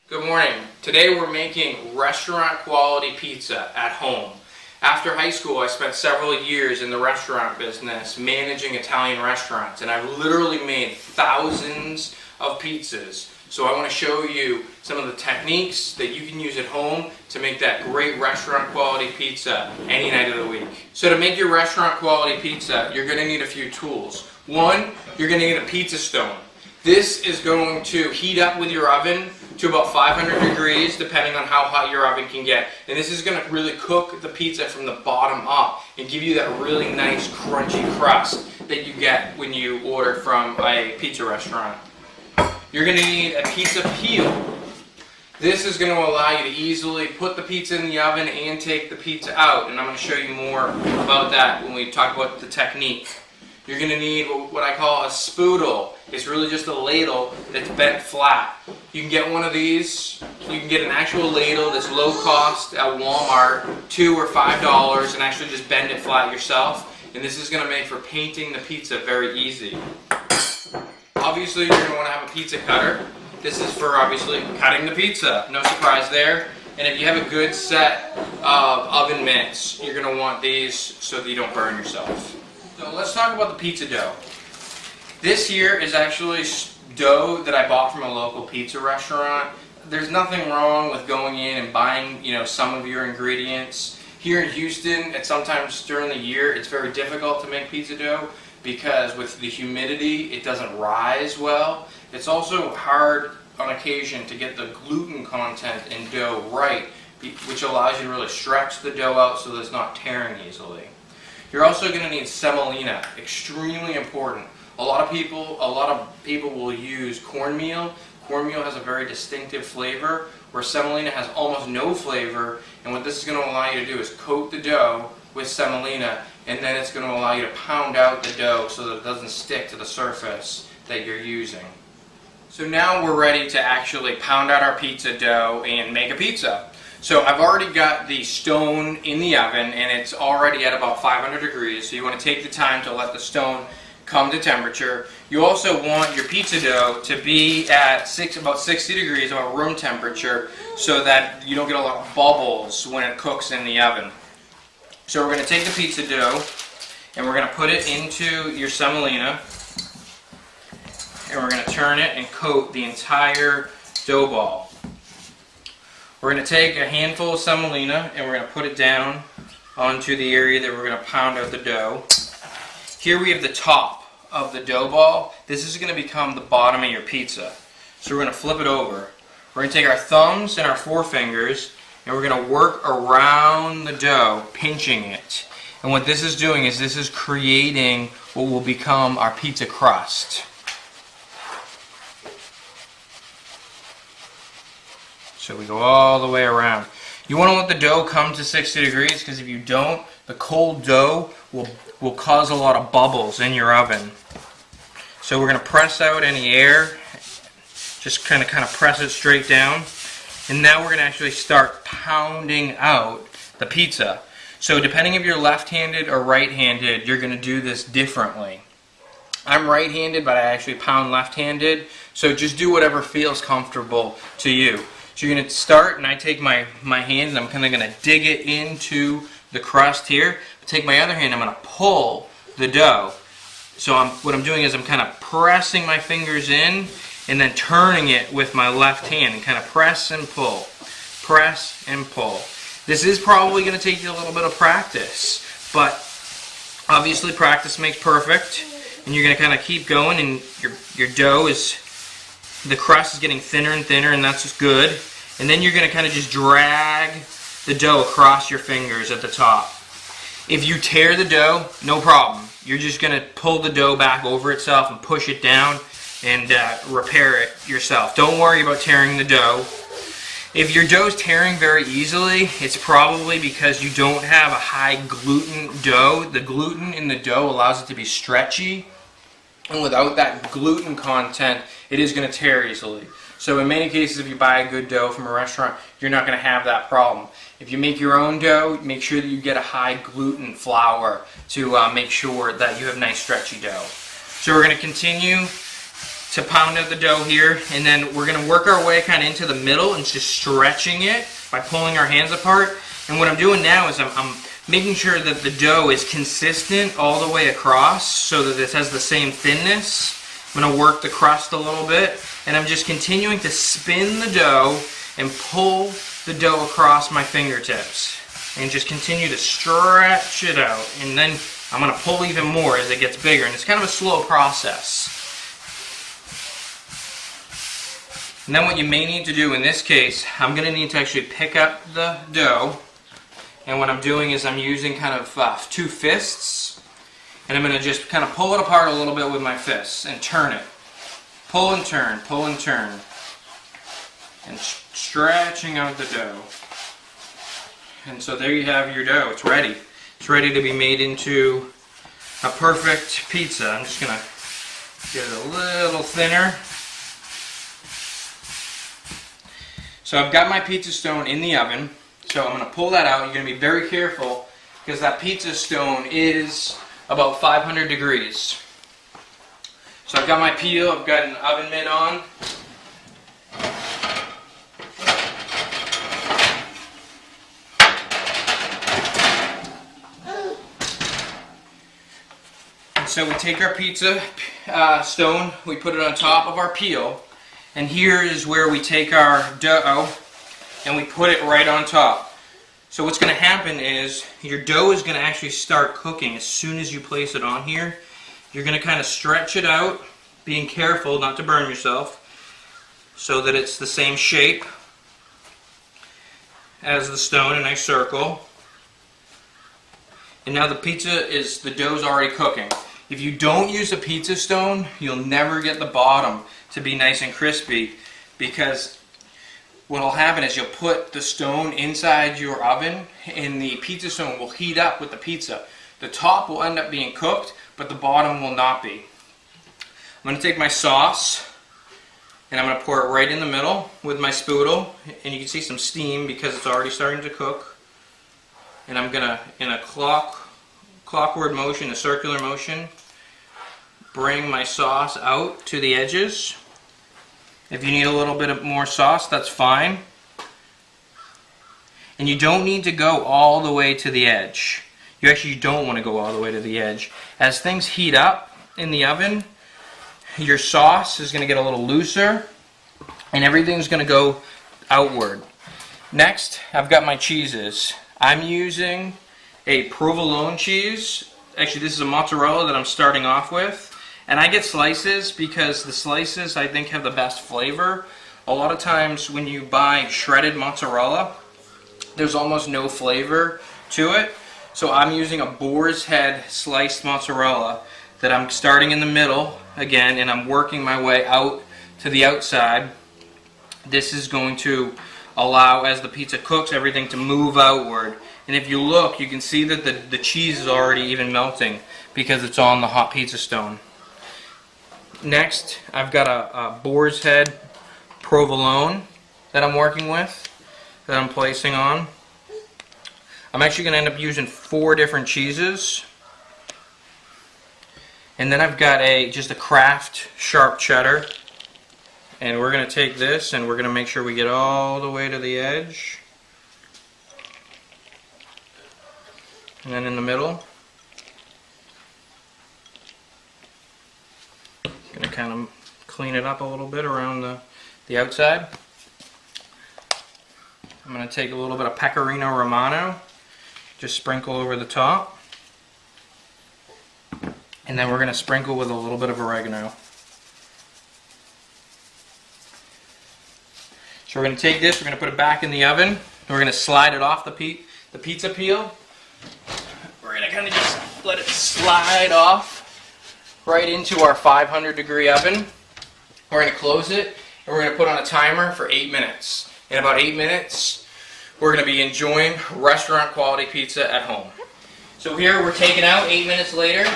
Good morning. Today we're making restaurant quality pizza at home. After high school I spent several years in the restaurant business managing Italian restaurants, and I've literally made thousands of pizzas. So I want to show you some of the techniques that you can use at home to make that great restaurant quality pizza any night of the week. So to make your restaurant quality pizza, you're going to need a few tools. One, you're going to need a pizza stone. This is going to heat up with your oven to about 500 degrees, depending on how hot your oven can get. And this is going to really cook the pizza from the bottom up and give you that really nice crunchy crust that you get when you order from a pizza restaurant. You're going to need a pizza peel. This is going to allow you to easily put the pizza in the oven and take the pizza out. And I'm going to show you more about that when we talk about the technique. You're going to need what I call a spoodle. It's really just a ladle that's bent flat. You can get one of these. You can get an actual ladle that's low cost at Walmart, $2 or $5, and actually just bend it flat yourself. And this is going to make for painting the pizza very easy. Obviously, you're going to want to have a pizza cutter. This is for obviously cutting the pizza. No surprise there. And if you have a good set of oven mitts, you're going to want these so that you don't burn yourself. So let's talk about the pizza dough. This here is actually dough that I bought from a local pizza restaurant. There's nothing wrong with going in and buying, some of your ingredients. Here in Houston, sometimes during the year, it's very difficult to make pizza dough because with the humidity, it doesn't rise well. It's also hard on occasion to get the gluten content in dough right, which allows you to really stretch the dough out so that it's not tearing easily. You're also going to need semolina, extremely important. A lot of people will use cornmeal. Cornmeal has a very distinctive flavor, where semolina has almost no flavor. And what this is going to allow you to do is coat the dough with semolina, and then it's going to allow you to pound out the dough so that it doesn't stick to the surface that you're using. So now we're ready to actually pound out our pizza dough and make a pizza. So I've already got the stone in the oven, and it's already at about 500 degrees. So you want to take the time to let the stone come to temperature. You also want your pizza dough to be at about 60 degrees, about room temperature, so that you don't get a lot of bubbles when it cooks in the oven. So we're going to take the pizza dough and we're going to put it into your semolina, and we're going to turn it and coat the entire dough ball. We're going to take a handful of semolina and we're going to put it down onto the area that we're going to pound out the dough. Here we have the top of the dough ball. This is going to become the bottom of your pizza. So we're going to flip it over. We're going to take our thumbs and our forefingers and we're going to work around the dough, pinching it. And what this is doing is this is creating what will become our pizza crust. So we go all the way around. You want to let the dough come to 60 degrees because if you don't, the cold dough will cause a lot of bubbles in your oven. So we're going to press out any air, just kind of press it straight down. And now we're going to actually start pounding out the pizza. So depending if you're left-handed or right-handed, you're going to do this differently. I'm right-handed, but I actually pound left-handed. So just do whatever feels comfortable to you. So you're going to start, and I take my hand and I'm kind of going to dig it into the crust here. Take my other hand, I'm going to pull the dough. So what I'm doing is I'm kind of pressing my fingers in and then turning it with my left hand and kind of press and pull. Press and pull. This is probably going to take you a little bit of practice, but obviously practice makes perfect. And you're going to kind of keep going, and your dough is, the crust is getting thinner and thinner, and that's just good. And then you're going to kind of just drag the dough across your fingers at the top. If you tear the dough, no problem. You're just going to pull the dough back over itself and push it down and repair it yourself. Don't worry about tearing the dough. If your dough is tearing very easily, it's probably because you don't have a high gluten dough. The gluten in the dough allows it to be stretchy, and without that gluten content, it is going to tear easily. So in many cases, if you buy a good dough from a restaurant, you're not going to have that problem. If you make your own dough, make sure that you get a high gluten flour to make sure that you have nice stretchy dough. So we're going to continue to pound out the dough here, and then we're going to work our way kind of into the middle and just stretching it by pulling our hands apart. And what I'm doing now is I'm making sure that the dough is consistent all the way across so that this has the same thinness. I'm going to work the crust a little bit, and I'm just continuing to spin the dough and pull the dough across my fingertips. And just continue to stretch it out. And then I'm going to pull even more as it gets bigger. And it's kind of a slow process. And then what you may need to do in this case, I'm going to need to actually pick up the dough. And what I'm doing is I'm using kind of 2 fists. And I'm going to just kind of pull it apart a little bit with my fists and turn it. Pull and turn, pull and turn. And stretching out the dough. And so there you have your dough. It's ready. It's ready to be made into a perfect pizza. I'm just going to get it a little thinner. So I've got my pizza stone in the oven. So I'm going to pull that out. You're going to be very careful because that pizza stone is about 500 degrees. So I've got my peel. I've got an oven mitt on. So we take our pizza stone, we put it on top of our peel, and here is where we take our dough and we put it right on top. So what's going to happen is your dough is going to actually start cooking as soon as you place it on here. You're going to kind of stretch it out, being careful not to burn yourself, so that it's the same shape as the stone, a nice circle. And now the dough's already cooking. If you don't use a pizza stone, you'll never get the bottom to be nice and crispy, because what will happen is you'll put the stone inside your oven and the pizza stone will heat up with the pizza. The top will end up being cooked, but the bottom will not be. I'm going to take my sauce and I'm going to pour it right in the middle with my spoodle, and you can see some steam because it's already starting to cook. And I'm going to, in a clockward motion, a circular motion, bring my sauce out to the edges. If you need a little bit of more sauce, that's fine. And you don't need to go all the way to the edge. You actually don't want to go all the way to the edge. As things heat up in the oven, your sauce is going to get a little looser and everything's going to go outward. Next, I've got my cheeses. I'm using a provolone cheese. Actually, this is a mozzarella that I'm starting off with. And I get slices because the slices, I think, have the best flavor. A lot of times when you buy shredded mozzarella, there's almost no flavor to it. So I'm using a boar's head sliced mozzarella that I'm starting in the middle again, and I'm working my way out to the outside. This is going to allow, as the pizza cooks, everything to move outward. And if you look, you can see that the cheese is already even melting because it's on the hot pizza stone. Next, I've got a boar's head provolone that I'm working with, that I'm placing on. I'm actually going to end up using 4 different cheeses. And then I've got just a Kraft sharp cheddar. And we're going to take this and we're going to make sure we get all the way to the edge. And then in the middle. Going to kind of clean it up a little bit around the outside. I'm going to take a little bit of pecorino romano, just sprinkle over the top. And then we're going to sprinkle with a little bit of oregano. So we're going to take this, we're going to put it back in the oven, and we're going to slide it off the pizza peel. We're going to kind of just let it slide off right into our 500 degree oven. We're going to close it, and we're going to put on a timer for 8 minutes. In about 8 minutes, we're going to be enjoying restaurant quality pizza at home. So here we're taking out, 8 minutes later,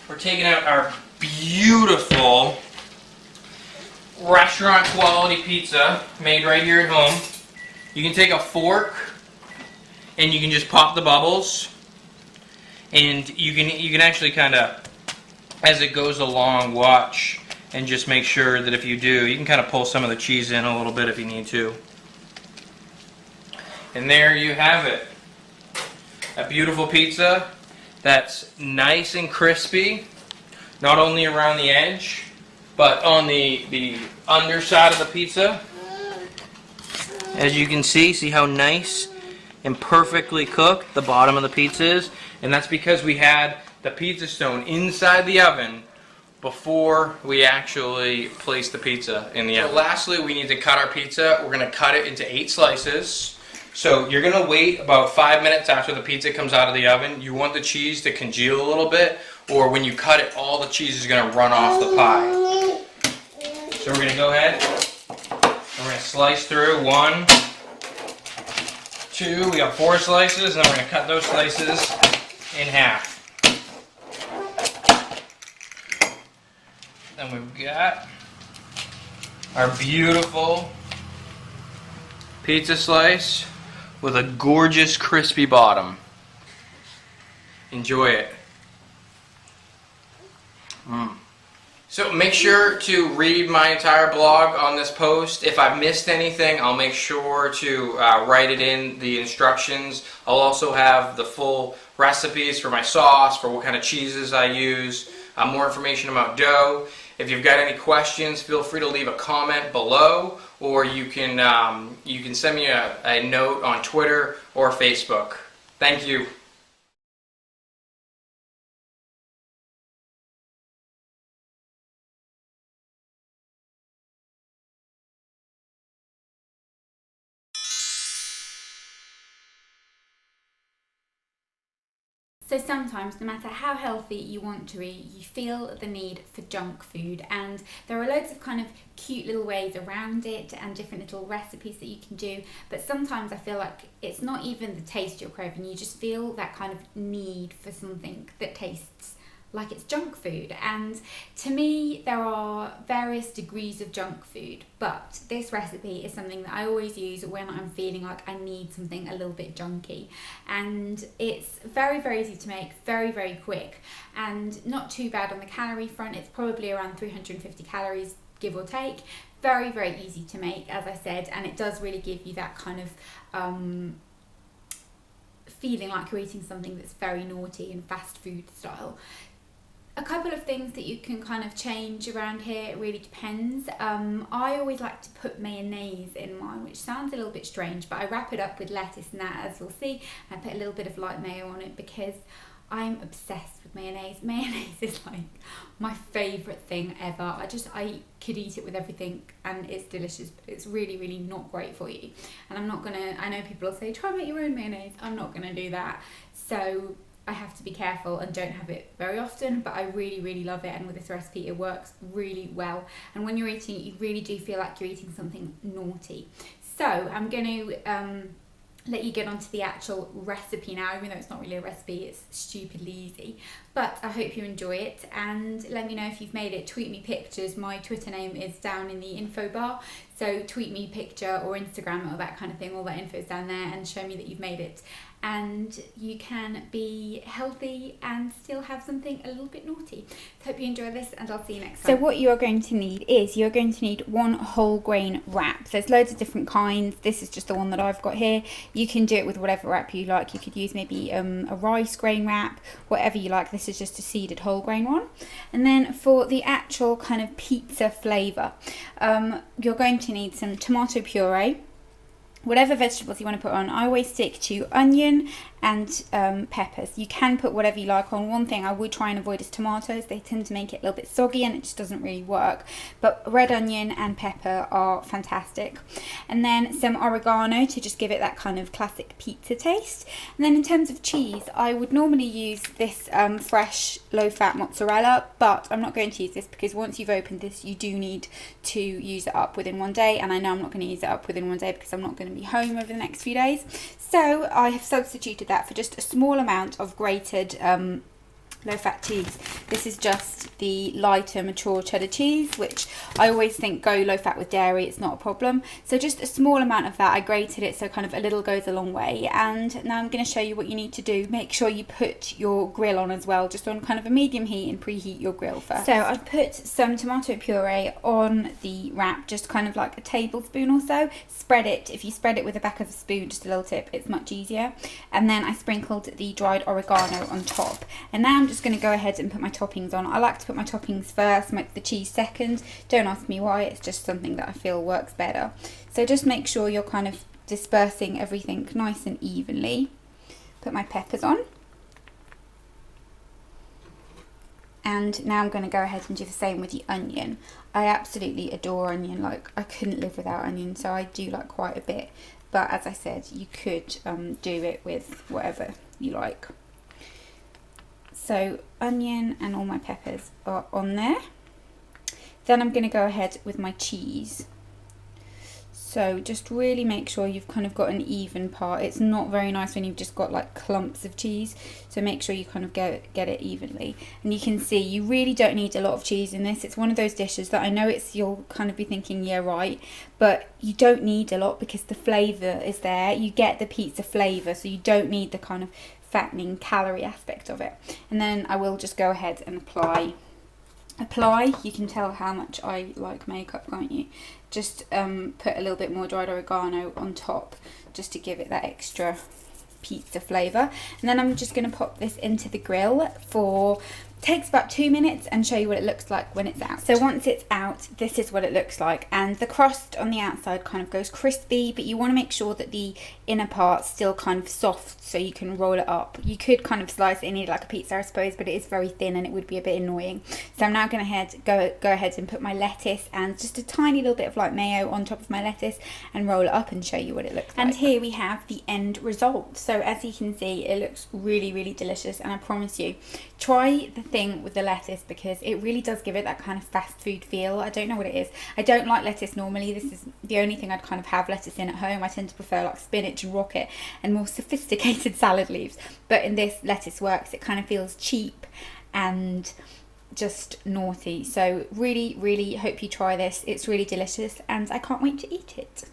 we're taking out our beautiful restaurant quality pizza made right here at home. You can take a fork and you can just pop the bubbles, and you can actually kind of, as it goes along, watch and just make sure that if you do, you can kind of pull some of the cheese in a little bit if you need to. And there you have it. A beautiful pizza that's nice and crispy, not only around the edge, but on the underside of the pizza. As you can see how nice and perfectly cooked the bottom of the pizza is. And that's because we had the pizza stone inside the oven before we actually placed the pizza in the oven. So lastly, we need to cut our pizza. We're going to cut it into 8 slices. So you're going to wait about 5 minutes after the pizza comes out of the oven. You want the cheese to congeal a little bit, or when you cut it, all the cheese is going to run off the pie. So we're going to go ahead and we're going to slice through 1, 2, we have 4 slices, and then we're going to cut those slices in half. Then we've got our beautiful pizza slice with a gorgeous crispy bottom. Enjoy it. So make sure to read my entire blog on this post. If I've missed anything, I'll make sure to write it in the instructions. I'll also have the full recipes for my sauce, for what kind of cheeses I use, more information about dough. If you've got any questions, feel free to leave a comment below, or you can send me a note on Twitter or Facebook. Thank you. So sometimes, no matter how healthy you want to eat, you feel the need for junk food, and there are loads of kind of cute little ways around it and different little recipes that you can do, but sometimes I feel like it's not even the taste you're craving, you just feel that kind of need for something that tastes like it's junk food. And to me, there are various degrees of junk food, but this recipe is something that I always use when I'm feeling like I need something a little bit junky. And it's very, very easy to make, very, very quick, and not too bad on the calorie front. It's probably around 350 calories, give or take. Very, very easy to make, as I said, and it does really give you that kind of feeling like you're eating something that's very naughty and fast food style. A couple of things that you can kind of change around here, it really depends. I always like to put mayonnaise in mine, which sounds a little bit strange, but I wrap it up with lettuce and that, as you'll see. I put a little bit of light mayo on it because I'm obsessed with mayonnaise. Mayonnaise is like my favourite thing ever. I could eat it with everything and it's delicious, but it's really, really not great for you. And I know people will say, try and make your own mayonnaise. I'm not gonna do that. So I have to be careful and don't have it very often, but I really, really love it, and with this recipe it works really well. And when you're eating it, you really do feel like you're eating something naughty. So I'm going to let you get onto the actual recipe now, even though it's not really a recipe, it's stupidly easy. But I hope you enjoy it, and let me know if you've made it. Tweet me pictures. My Twitter name is down in the info bar, so tweet me picture or Instagram or that kind of thing. All that info is down there, and show me that you've made it. And you can be healthy and still have something a little bit naughty. So hope you enjoy this, and I'll see you next time. So what you're going to need is, you're going to need 1 whole grain wrap. There's loads of different kinds. This is just the one that I've got here. You can do it with whatever wrap you like. You could use maybe a rice grain wrap, whatever you like. This is just a seeded whole grain one. And then for the actual kind of pizza flavour, you're going to need some tomato puree, whatever vegetables you want to put on. I always stick to onion and peppers. You can put whatever you like on. One thing I would try and avoid is tomatoes. They tend to make it a little bit soggy and it just doesn't really work. But red onion and pepper are fantastic. And then some oregano to just give it that kind of classic pizza taste. And then in terms of cheese, I would normally use this fresh low-fat mozzarella, but I'm not going to use this because once you've opened this, you do need to use it up within 1 day. And I know I'm not going to use it up within 1 day because I'm not going to be home over the next few days. So I have substituted that for just a small amount of grated low-fat cheese. This is just the lighter mature cheddar cheese, which I always think go low-fat with dairy, it's not a problem. So just a small amount of that. I grated it so kind of a little goes a long way. And now I'm going to show you what you need to do. Make sure you put your grill on as well, just on kind of a medium heat, and preheat your grill first. So I've put some tomato puree on the wrap, just kind of like a tablespoon or so. Spread it. If you spread it with the back of a spoon, just a little tip, it's much easier. And then I sprinkled the dried oregano on top. And now I'm just going to go ahead and put my toppings on. I like to put my toppings first, make the cheese second. Don't ask me why, it's just something that I feel works better. So just make sure you're kind of dispersing everything nice and evenly. Put my peppers on. And now I'm going to go ahead and do the same with the onion. I absolutely adore onion, like I couldn't live without onion, so I do like quite a bit. But as I said, you could do it with whatever you like. So onion and all my peppers are on there. Then I'm going to go ahead with my cheese. So just really make sure you've kind of got an even part. It's not very nice when you've just got like clumps of cheese. So make sure you kind of get it evenly. And you can see you really don't need a lot of cheese in this. It's one of those dishes that I know you'll kind of be thinking, yeah, right. But you don't need a lot because the flavour is there. You get the pizza flavour, so you don't need the kind of fattening calorie aspect of it. And then I will just go ahead and apply. You can tell how much I like makeup, can't you? Just put a little bit more dried oregano on top just to give it that extra pizza flavour. And then I'm just going to pop this into the grill for takes about 2 minutes and show you what it looks like when it's out. So once it's out, this is what it looks like, and the crust on the outside kind of goes crispy, but you want to make sure that the inner part's still kind of soft so you can roll it up. You could kind of slice it and eat it like a pizza, I suppose, but it is very thin and it would be a bit annoying. So I'm now going to go ahead and put my lettuce and just a tiny little bit of like mayo on top of my lettuce and roll it up and show you what it looks like. And here we have the end result. So as you can see, it looks really, really delicious, and I promise you, try the thing with the lettuce because it really does give it that kind of fast food feel. I don't know what it is. I don't like lettuce normally. This is the only thing I'd kind of have lettuce in at home. I tend to prefer like spinach and rocket and more sophisticated salad leaves. But in this, lettuce works. It kind of feels cheap and just naughty. So really, really hope you try this. It's really delicious and I can't wait to eat it.